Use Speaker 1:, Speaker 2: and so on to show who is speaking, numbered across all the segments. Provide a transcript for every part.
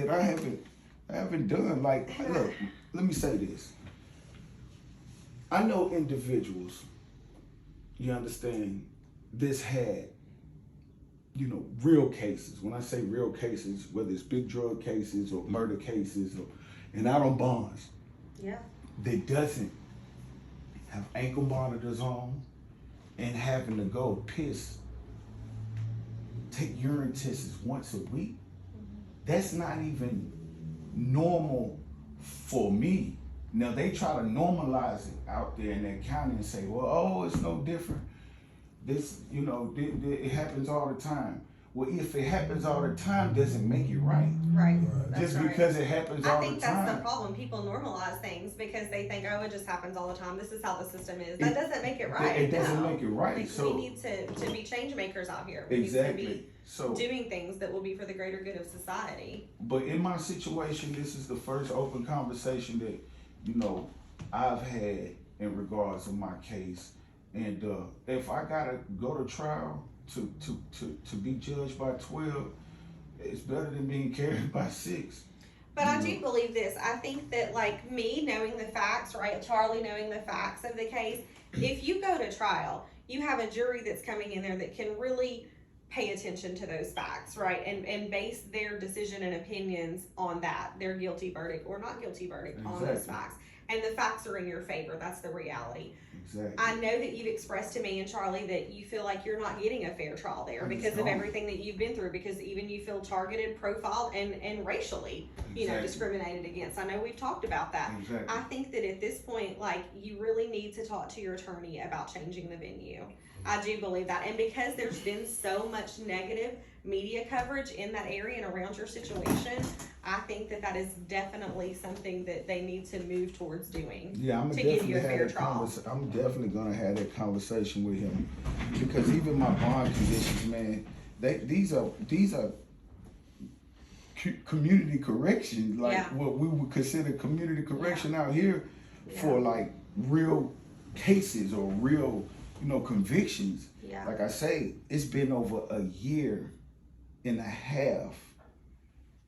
Speaker 1: that I haven't done. Like, look, let me say this. I know individuals, you understand, this had, real cases. When I say real cases, whether it's big drug cases or murder cases, and out on bonds.
Speaker 2: Yeah.
Speaker 1: That doesn't have ankle monitors on and having to go piss, take urine tests once a week. That's not even normal for me. Now they try to normalize it out there in that county and say, well, oh, it's no different. This, it happens all the time. Well, if it happens all the time, doesn't make it right.
Speaker 2: Right.
Speaker 1: Just because it happens all the time.
Speaker 2: I think that's the problem. People normalize things because they think, oh, it just happens all the time. This is how the system is. That doesn't make it right.
Speaker 1: It doesn't make it right.
Speaker 2: Like,
Speaker 1: so
Speaker 2: we need to be change makers out here. We
Speaker 1: exactly.
Speaker 2: need to be doing things that will be for the greater good of society.
Speaker 1: But in my situation, this is the first open conversation that, I've had in regards to my case. And if I gotta go to trial to be judged by 12, it's better than being carried by 6.
Speaker 2: But I do believe this. I think that, like me knowing the facts, right? Charlie knowing the facts of the case, if you go to trial, you have a jury that's coming in there that can really pay attention to those facts, right? And base their decision and opinions on that, their guilty verdict or not guilty verdict on those facts. And the facts are in your favor. That's the reality.
Speaker 1: Exactly.
Speaker 2: I know that you've expressed to me and Charlie that you feel like you're not getting a fair trial there because of everything that you've been through, because even you feel targeted, profiled, and racially, discriminated against. I know we've talked about that.
Speaker 1: Exactly.
Speaker 2: I think that at this point, like, you really need to talk to your attorney about changing the venue. I do believe that. And because there's been so much negative media coverage in that area and around your situation, I think that is definitely something that they need to move towards doing.
Speaker 1: Yeah,
Speaker 2: to give you a fair trial.
Speaker 1: I'm definitely gonna have that conversation with him, because even my bond conditions, man, these are community corrections, like what we would consider community correction out here for like real cases or real, convictions.
Speaker 2: Yeah.
Speaker 1: Like I say, it's been over a year and a half.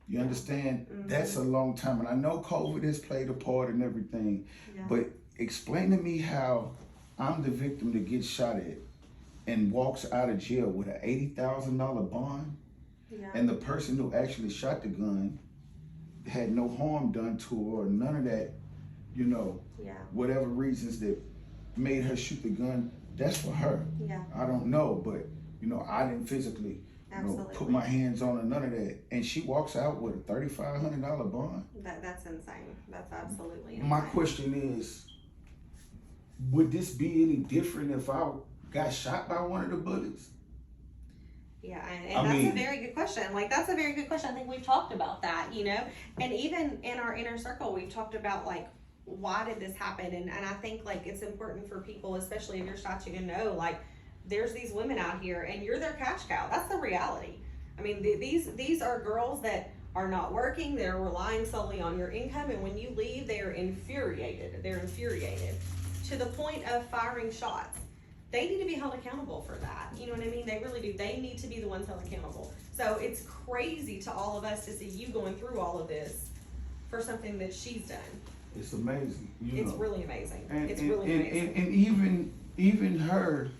Speaker 1: You understand? Mm-hmm. That's a long time. And I know COVID has played a part in everything, but explain to me how I'm the victim that gets shot at and walks out of jail with an $80,000 bond, and the person who actually shot the gun had no harm done to her or none of that, whatever reasons that made her shoot the gun, that's for her. Yeah. I don't know, but, I didn't physically put my hands on her, none of that. And she walks out with a $3,500 bond.
Speaker 2: That's insane. That's absolutely insane.
Speaker 1: My question is, would this be any different if I got shot by one of the bullets?
Speaker 2: Yeah, and that's a very good question. Like, that's a very good question. I think we've talked about that, and even in our inner circle, we've talked about, like, why did this happen? And I think, like, it's important for people, especially if you're shot, to know, like, there's these women out here and you're their cash cow. That's the reality. I mean, these are girls that are not working. They're relying solely on your income. And when you leave, they are infuriated. They're infuriated to the point of firing shots. They need to be held accountable for that. You know what I mean? They really do. They need to be the ones held accountable. So it's crazy to all of us to see you going through all of this for something that she's done.
Speaker 1: It's amazing.
Speaker 2: It's really amazing.
Speaker 1: It's
Speaker 2: really amazing.
Speaker 1: And even her,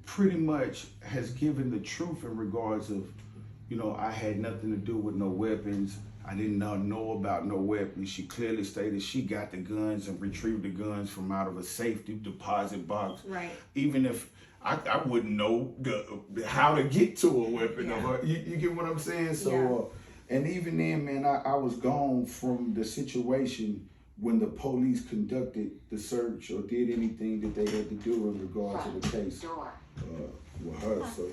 Speaker 1: pretty much has given the truth in regards of, I had nothing to do with no weapons. I didn't know about no weapons. She clearly stated she got the guns and retrieved the guns from out of a safety deposit box.
Speaker 2: Right.
Speaker 1: Even if I wouldn't know how to get to a weapon. You get what I'm saying? So, and even then, man, I was gone from the situation when the police conducted the search or did anything that they had to do in regard to the case with her. So.